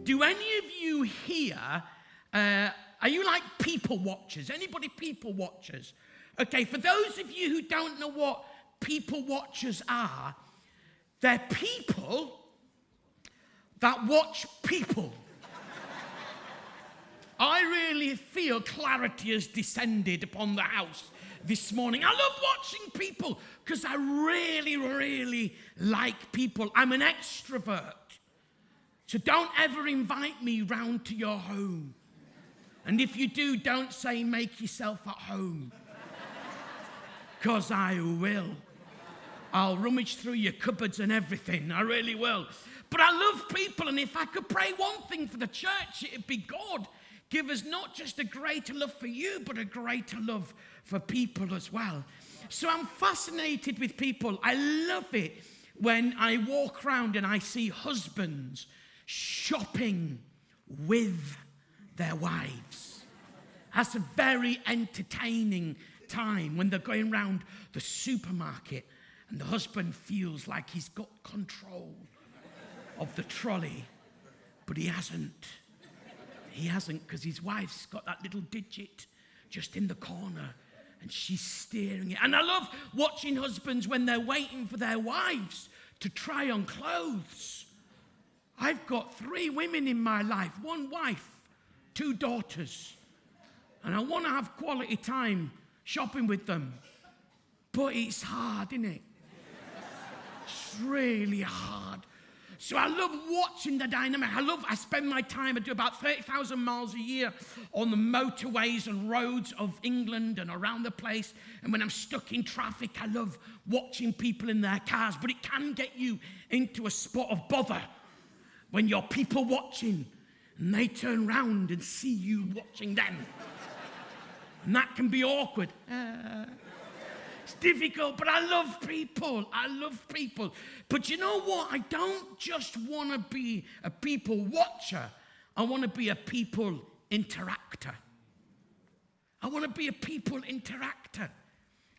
Do any of you here, are you like people watchers? Anybody people watchers? Okay, for those of you who don't know what people watchers are, they're people that watch people. I really feel clarity has descended upon the house this morning. I love watching people because I really, really like people. I'm an extrovert. So don't ever invite me round to your home. And if you do, don't say make yourself at home. Because I will. I'll rummage through your cupboards and everything. I really will. But I love people, and if I could pray one thing for the church, it'd be God, give us not just a greater love for you, but a greater love for people as well. So I'm fascinated with people. I love it when I walk around and I see husbands shopping with their wives. That's a very entertaining time when they're going around the supermarket and the husband feels like he's got control of the trolley, but he hasn't. He hasn't, because his wife's got that little digit just in the corner and she's steering it. And I love watching husbands when they're waiting for their wives to try on clothes. I've got 3 women in my life, 1 wife, 2 daughters, and I want to have quality time shopping with them. But it's hard, isn't it? It's really hard. So I love watching the dynamic. I spend my time, I do about 30,000 miles a year on the motorways and roads of England and around the place. And when I'm stuck in traffic, I love watching people in their cars. But it can get you into a spot of bother when you're people watching and they turn round and see you watching them. And that can be awkward. It's difficult, but I love people. I love people. But you know what? I don't just want to be a people watcher. I want to be a people interactor. I want to be a people interactor.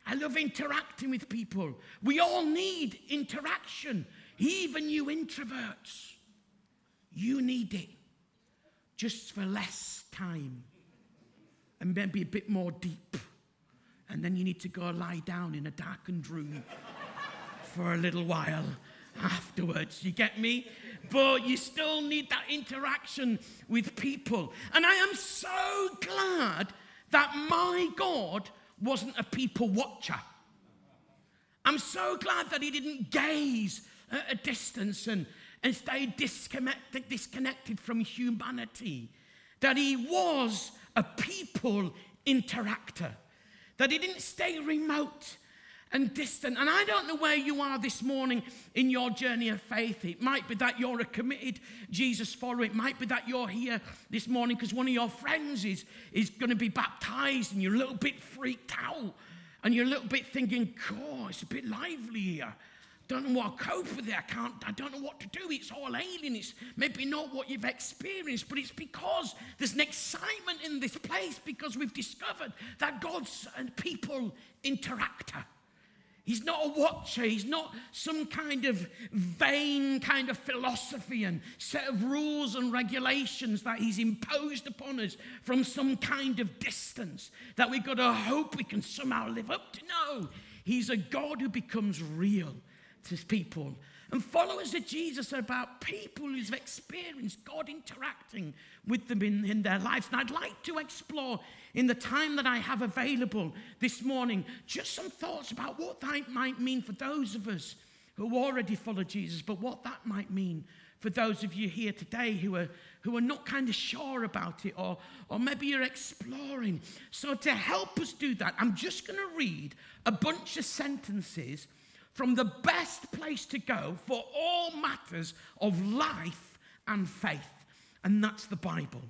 I love interacting with people. We all need interaction. Even you introverts. You need it. Just for less time. And maybe a bit more deep. And then you need to go lie down in a darkened room for a little while afterwards. You get me? But you still need that interaction with people. And I am so glad that my God wasn't a people watcher. I'm so glad that he didn't gaze at a distance and stay disconnected from humanity. That he was a people interactor. That he didn't stay remote and distant. And I don't know where you are this morning in your journey of faith. It might be that you're a committed Jesus follower. It might be that you're here this morning because one of your friends is going to be baptized and you're a little bit freaked out. And you're a little bit thinking, God, it's a bit lively here. Don't know what to cope with it. I don't know what to do. It's all alien. It's maybe not what you've experienced, but it's because there's an excitement in this place because we've discovered that God's a people interactor. He's not a watcher. He's not some kind of vain kind of philosophy and set of rules and regulations that he's imposed upon us from some kind of distance that we've got to hope we can somehow live up to. No, he's a God who becomes real to his people. And followers of Jesus are about people who've experienced God interacting with them in their lives. And I'd like to explore in the time that I have available this morning just some thoughts about what that might mean for those of us who already follow Jesus, but what that might mean for those of you here today who are not kind of sure about it, or maybe you're exploring. So to help us do that, I'm just going to read a bunch of sentences from the best place to go for all matters of life and faith, and that's the Bible.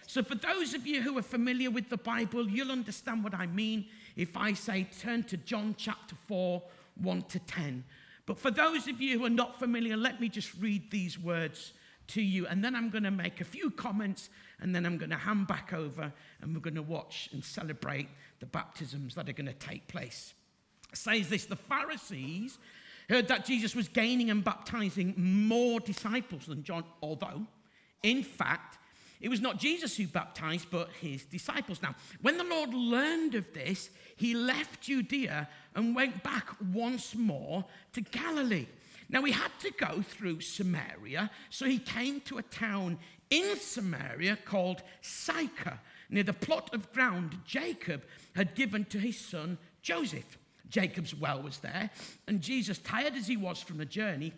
So for those of you who are familiar with the Bible, you'll understand what I mean if I say turn to John chapter 4, 1 to 10. But for those of you who are not familiar, let me just read these words to you, and then I'm going to make a few comments, and then I'm going to hand back over, and we're going to watch and celebrate the baptisms that are going to take place. It says this: the Pharisees heard that Jesus was gaining and baptizing more disciples than John, although In fact, it was not Jesus who baptized, but his disciples. Now, when the Lord learned of this, he left Judea and went back once more to Galilee. Now, he had to go through Samaria, so he came to a town in Samaria called Sychar, near the plot of ground Jacob had given to his son Joseph. Jacob's well was there, and Jesus, tired as he was from the journey,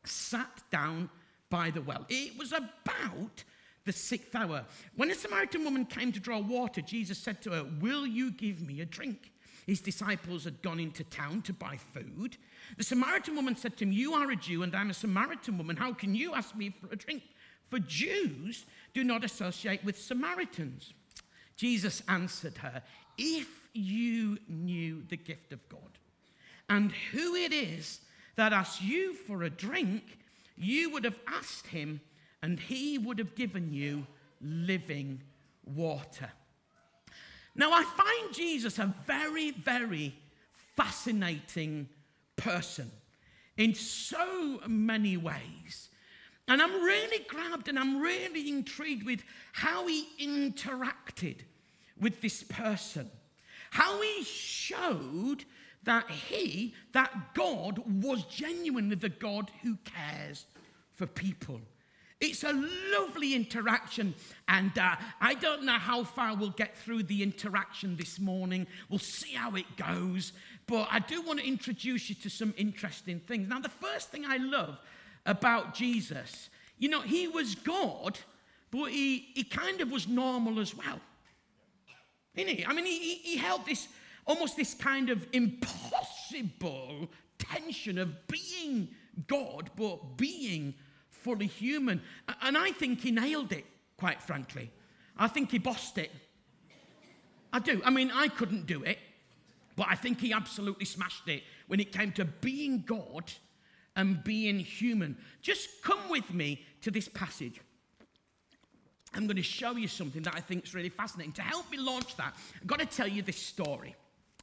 sat down by the well. It was about the 6th hour. When a Samaritan woman came to draw water, Jesus said to her, "Will you give me a drink?" His disciples had gone into town to buy food. The Samaritan woman said to him, "You are a Jew and I'm a Samaritan woman. How can you ask me for a drink?" For Jews do not associate with Samaritans. Jesus answered her, "If you knew the gift of God and who it is that asks you for a drink, you would have asked him and he would have given you living water." Now, I find Jesus a very, very fascinating person in so many ways. And I'm really grabbed and I'm really intrigued with how he interacted with this person. How he showed that God was genuinely the God who cares for people. It's a lovely interaction, and I don't know how far we'll get through the interaction this morning. We'll see how it goes, but I do want to introduce you to some interesting things. Now, the first thing I love about Jesus, he was God, but he kind of was normal as well. Didn't he? I mean, he held almost this kind of impossible tension of being God, but being fully human. And I think he nailed it, quite frankly. I think he bossed it. I do. I mean, I couldn't do it, but I think he absolutely smashed it when it came to being God and being human. Just come with me to this passage. I'm going to show you something that I think is really fascinating. To help me launch that, I've got to tell you this story.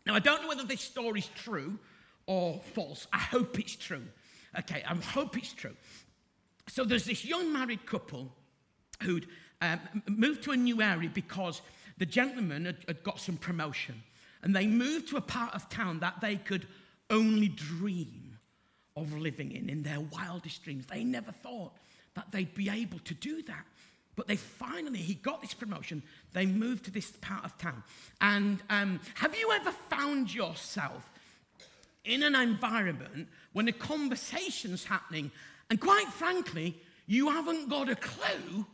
Now, I don't know whether this story is true or false. I hope it's true. Okay, I hope it's true. So there's this young married couple who'd moved to a new area because the gentleman had got some promotion. And they moved to a part of town that they could only dream of living in their wildest dreams. They never thought that they'd be able to do that. But he got this promotion. They moved to this part of town. And have you ever found yourself in an environment when a conversation's happening and quite frankly, you haven't got a clue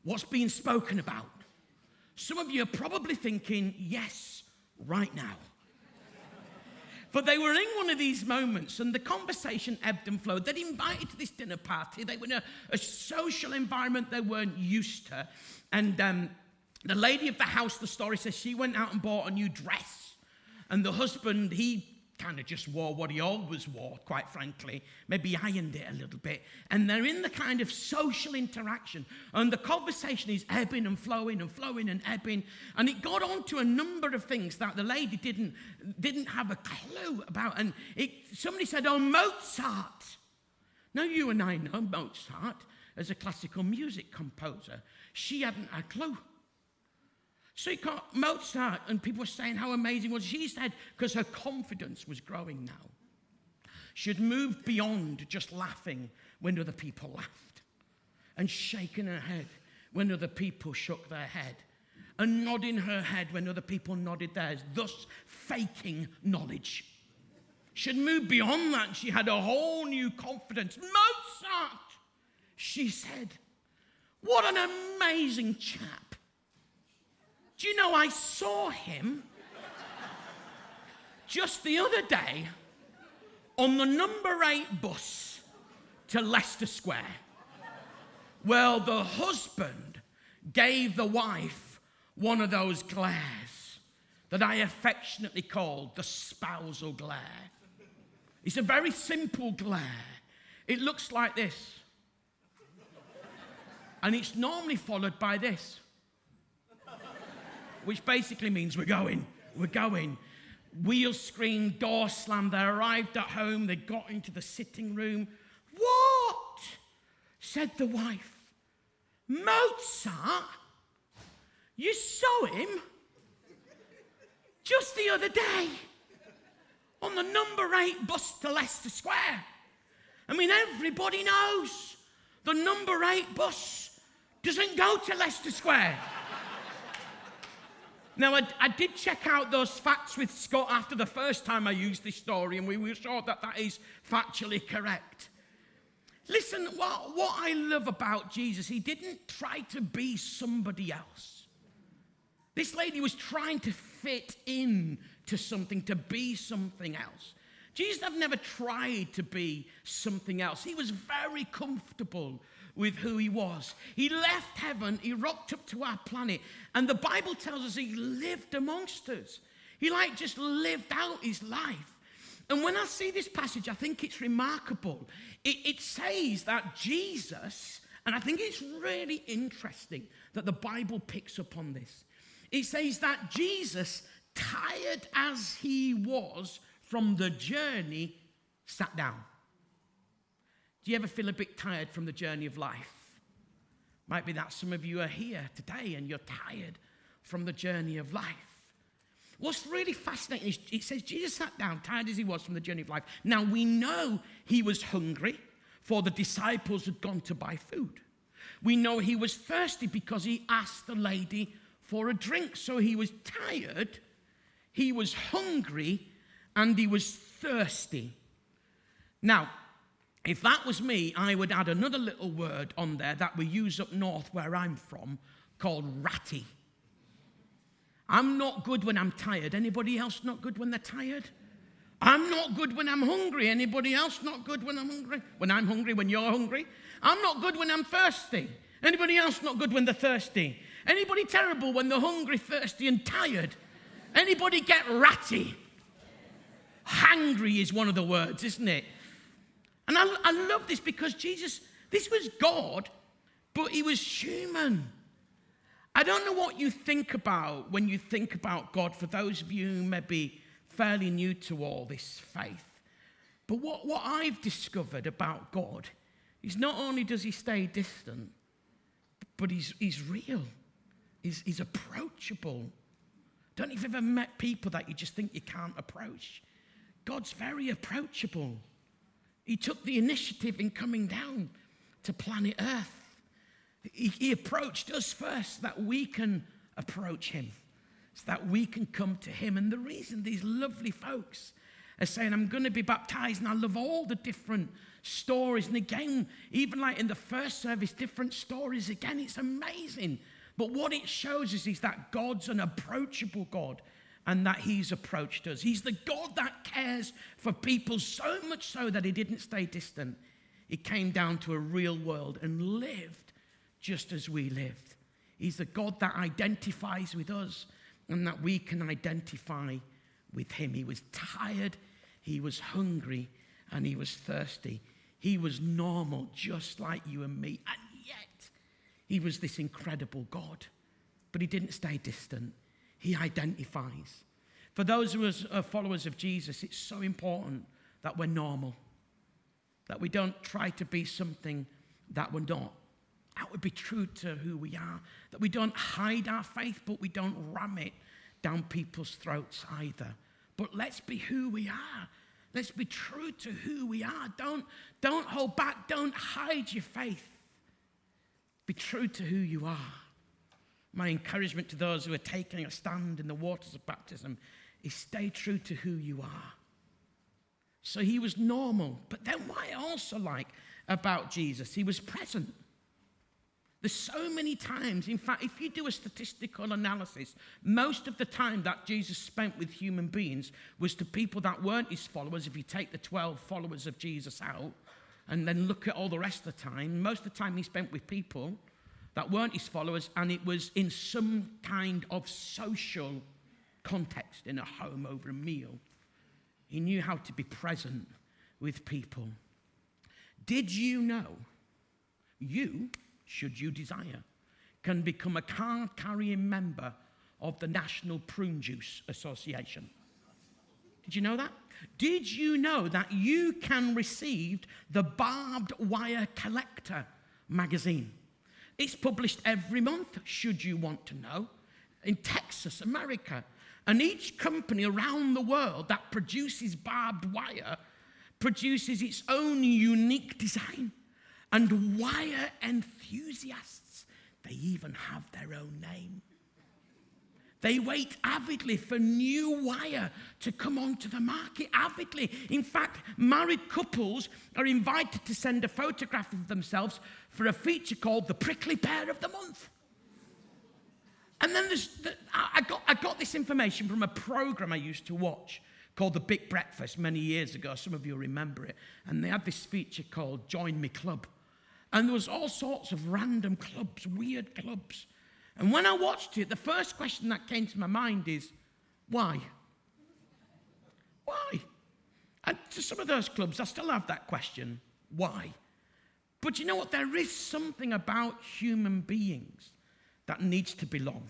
what's being spoken about? Some of you are probably thinking, yes, right now. But they were in one of these moments and the conversation ebbed and flowed. They'd invited to this dinner party. They were in a social environment they weren't used to. And the lady of the house, the story says, she went out and bought a new dress. And the husband, he kind of just wore what he always wore, quite frankly. Maybe ironed it a little bit. And they're in the kind of social interaction. And the conversation is ebbing and flowing and flowing and ebbing. And it got on to a number of things that the lady didn't have a clue about. And somebody said, "Oh, Mozart." Now, you and I know Mozart as a classical music composer. She hadn't a clue. So he got Mozart, and people were saying how amazing was. She said, because her confidence was growing now, she'd moved beyond just laughing when other people laughed, and shaking her head when other people shook their head, and nodding her head when other people nodded theirs, thus faking knowledge. She'd moved beyond that, and she had a whole new confidence. Mozart, she said, what an amazing chap. Do you know, I saw him just the other day on the number 8 bus to Leicester Square. Well, the husband gave the wife one of those glares that I affectionately called the spousal glare. It's a very simple glare. It looks like this. And it's normally followed by this, which basically means we're going. Wheels screamed, door slammed. They arrived at home. They got into the sitting room. "What?" said the wife. Mozart, you saw him just the other day on the number 8 bus to Leicester Square. I mean, everybody knows the number 8 bus doesn't go to Leicester Square. Now, I did check out those facts with Scott after the first time I used this story, and we were sure that is factually correct. Listen, what I love about Jesus, he didn't try to be somebody else. This lady was trying to fit in to something, to be something else. Jesus had never tried to be something else. He was very comfortable with who he was. He left heaven, he rocked up to our planet, and the Bible tells us he lived amongst us. He just lived out his life. And when I see this passage, I think it's remarkable. It says that Jesus, and I think it's really interesting that the Bible picks up on this. It says that Jesus, tired as he was from the journey, sat down. Do you ever feel a bit tired from the journey of life? Might be that some of you are here today and you're tired from the journey of life. What's really fascinating is it says Jesus sat down, tired as he was from the journey of life. Now we know he was hungry, for the disciples had gone to buy food. We know he was thirsty because he asked the lady for a drink. So he was tired, he was hungry, and he was thirsty. Now, if that was me, I would add another little word on there that we use up north where I'm from called ratty. I'm not good when I'm tired. Anybody else not good when they're tired? I'm not good when I'm hungry. Anybody else not good when I'm hungry? When I'm hungry, when you're hungry? I'm not good when I'm thirsty. Anybody else not good when they're thirsty? Anybody terrible when they're hungry, thirsty, and tired? Anybody get ratty? Hangry is one of the words, isn't it? And I love this because Jesus, this was God, but he was human. I don't know what you think about when you think about God, for those of you who may be fairly new to all this faith. But what I've discovered about God is not only does he stay distant, but he's real. He's approachable. Don't you have ever met people that you just think you can't approach? God's very approachable. He took the initiative in coming down to planet Earth. He approached us first, that we can approach him, so that we can come to him. And the reason these lovely folks are saying, I'm going to be baptized, and I love all the different stories. And again, even like in the first service, different stories. Again, it's amazing. But what it shows us is that God's an approachable God, and that he's approached us. He's the God that cares for people so much so that he didn't stay distant. He came down to a real world and lived just as we lived. He's the God that identifies with us and that we can identify with him. He was tired, he was hungry, and he was thirsty. He was normal, just like you and me, and yet he was this incredible God. But he didn't stay distant. He identifies. For those who are followers of Jesus, it's so important that we're normal, that we don't try to be something that we're not. That would be true to who we are, that we don't hide our faith, but we don't ram it down people's throats either. But let's be who we are. Let's be true to who we are. Don't hold back. Don't hide your faith. Be true to who you are. My encouragement to those who are taking a stand in the waters of baptism is stay true to who you are. So he was normal. But then what I also like about Jesus, he was present. There's so many times, in fact, if you do a statistical analysis, most of the time that Jesus spent with human beings was to people that weren't his followers. If you take the 12 followers of Jesus out and then look at all the rest of the time, most of the time he spent with people that weren't his followers, and it was in some kind of social context, in a home over a meal. He knew how to be present with people. Did you know you, should you desire, can become a card-carrying member of the National Prune Juice Association? Did you know that? Did you know that you can receive the Barbed Wire Collector magazine? It's published every month, should you want to know, in Texas, America. And each company around the world that produces barbed wire produces its own unique design. And wire enthusiasts, they even have their own name. They wait avidly for new wire to come onto the market, avidly. In fact, married couples are invited to send a photograph of themselves for a feature called the Prickly Pear of the Month. And then I got this information from a program I used to watch called The Big Breakfast many years ago. Some of you remember it. And they had this feature called Join Me Club. And there was all sorts of random clubs, weird clubs. And when I watched it, the first question that came to my mind is, why? Why? And to some of those clubs, I still have that question, why? But you know what? There is something about human beings that needs to belong,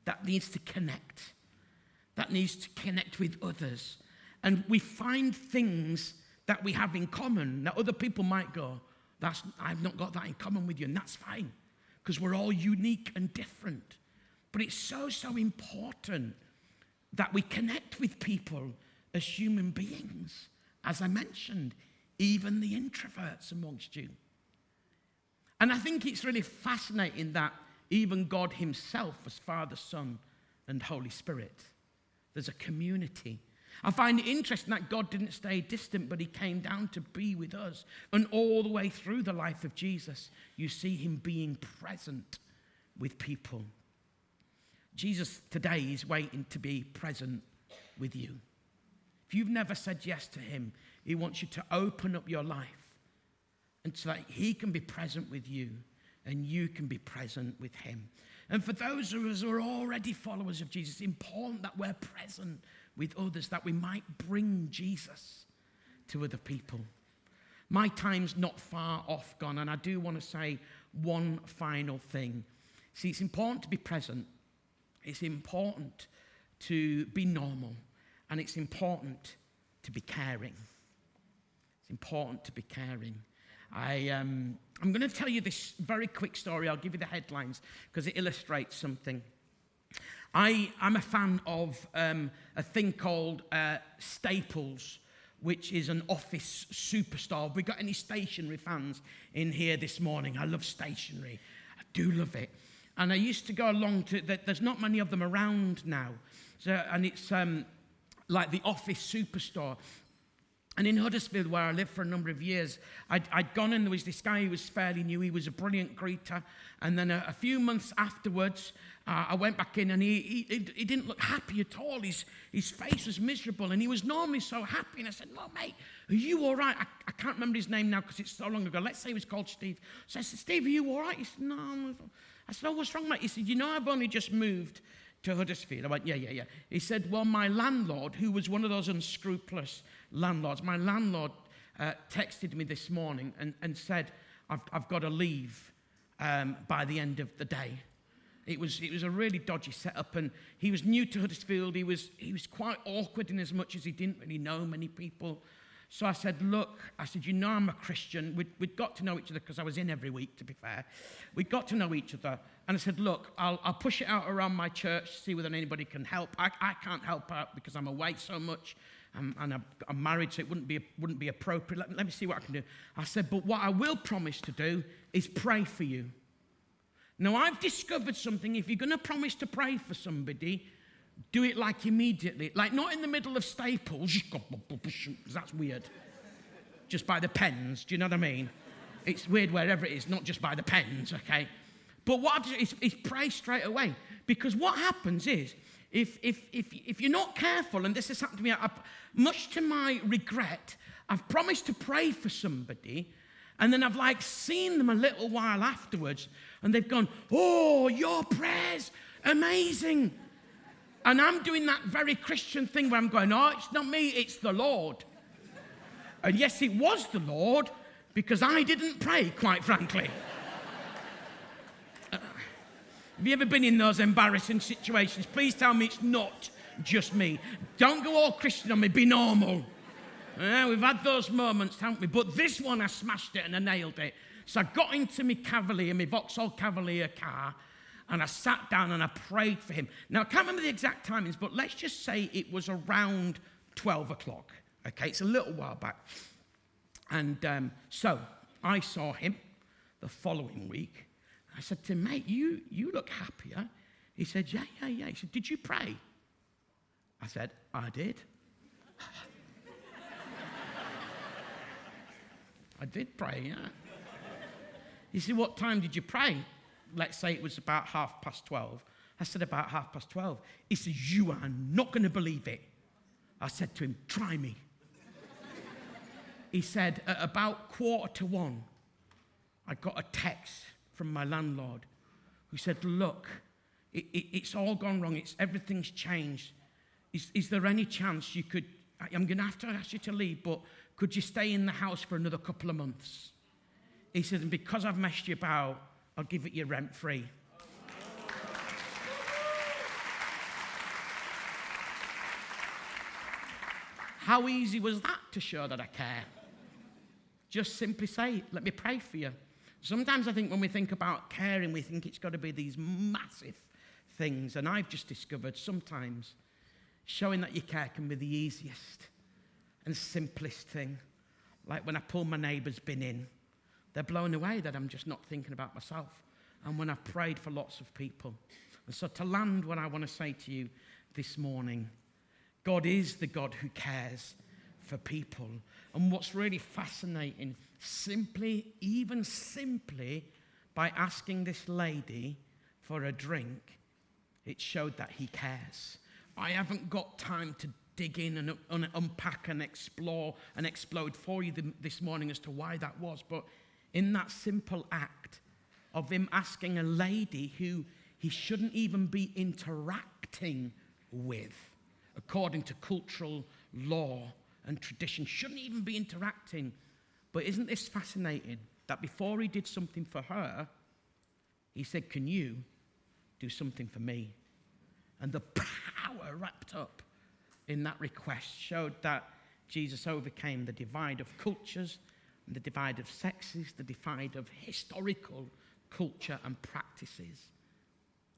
that needs to connect, with others. And we find things that we have in common that other people might go, I've not got that in common with you, and that's fine. Because we're all unique and different. But it's so important that we connect with people as human beings. As I mentioned, even the introverts amongst you. And I think it's really fascinating that even God himself was Father, Son, and Holy Spirit. There's a community. I find it interesting that God didn't stay distant, but he came down to be with us. And all the way through the life of Jesus, you see him being present with people. Jesus today is waiting to be present with you. If you've never said yes to him, he wants you to open up your life and so that he can be present with you and you can be present with him. And for those of us who are already followers of Jesus, it's important that we're present with others, that we might bring Jesus to other people. My time's not far off gone, and I do want to say one final thing. See, it's important to be present. It's important to be normal, and it's important to be caring. It's important to be caring. I'm going to tell you this very quick story. I'll give you the headlines because it illustrates something. I'm a fan of a thing called Staples, which is an office superstore. Have we got any stationery fans in here this morning? I love stationery. I do love it. And I used to go along to, there's not many of them around now. And it's like the office superstore. And in Huddersfield, where I lived for a number of years, I'd gone and there was this guy who was fairly new. He was a brilliant greeter. And then a few months afterwards, I went back in and he didn't look happy at all. His face was miserable and he was normally so happy. And I said, well, mate, are you all right? I can't remember his name now because it's so long ago. Let's say he was called Steve. So I said, Steve, are you all right? He said, no. I said, oh, what's wrong, mate? He said, you know, I've only just moved to Huddersfield. I went, yeah. He said, well, my landlord, who was one of those unscrupulous landlords, my landlord texted me this morning and said, I've got to leave by the end of the day. It was a really dodgy setup, and he was new to Huddersfield. He was quite awkward in as much as he didn't really know many people. So I said, look, you know I'm a Christian. We'd got to know each other because I was in every week, to be fair. We'd got to know each other. And I said, look, I'll push it out around my church to see whether anybody can help. I can't help out because I'm away so much. And I'm married, so it wouldn't be appropriate. Let me see what I can do. I said, but what I will promise to do is pray for you. Now, I've discovered something. If you're going to promise to pray for somebody, do it like immediately. Like not in the middle of Staples, because that's weird. Just by the pens, do you know what I mean? It's weird wherever it is, not just by the pens, okay? But what I do is pray straight away. Because what happens is, if you're not careful, and this has happened to me, much to my regret, I've promised to pray for somebody, and then I've seen them a little while afterwards, and they've gone, oh, your prayers, amazing. And I'm doing that very Christian thing where I'm going, oh, it's not me, it's the Lord. And yes, it was the Lord, because I didn't pray, quite frankly. Have you ever been in those embarrassing situations? Please tell me it's not just me. Don't go all Christian on me, be normal. We've had those moments, haven't we? But this one, I smashed it and I nailed it. So I got into my Vauxhall Cavalier car, and I sat down and I prayed for him. Now, I can't remember the exact timings, but let's just say it was around 12 o'clock. Okay, it's a little while back. And so I saw him the following week. I said to him, mate, you look happier. He said, yeah. He said, did you pray? I said, I did. I did pray, yeah. He said, what time did you pray? Let's say it was about 12:30. I said, about 12:30. He said, you are not going to believe it. I said to him, try me. He said, at about 1:45, I got a text from my landlord who said, look, it's all gone wrong. Everything's changed. Is there any chance you could, I'm going to have to ask you to leave, but could you stay in the house for another couple of months? He said, and because I've messed you about, I'll give it you rent-free. How easy was that to show that I care? Just simply say, let me pray for you. Sometimes I think when we think about caring, we think it's got to be these massive things. And I've just discovered sometimes showing that you care can be the easiest and simplest thing. Like when I pull my neighbour's bin in, they're blown away that I'm just not thinking about myself. And when I've prayed for lots of people. And so to land what I want to say to you this morning, God is the God who cares for people. And what's really fascinating, even simply by asking this lady for a drink, it showed that he cares. I haven't got time to dig in and unpack and explore and explode for you this morning as to why that was. But in that simple act of him asking a lady who he shouldn't even be interacting with, according to cultural law and tradition, shouldn't even be interacting. But isn't this fascinating that before he did something for her, he said, can you do something for me? And the power wrapped up in that request showed that Jesus overcame the divide of cultures, and the divide of sexes, the divide of historical culture and practices.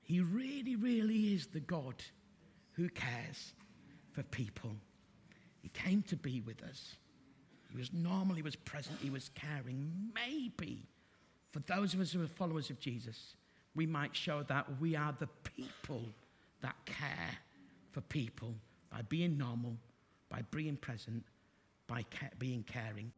He really, really is the God who cares for people. He came to be with us. He was normal, he was present, he was caring. Maybe for those of us who are followers of Jesus, we might show that we are the people that care for people by being normal, by being present, by being caring.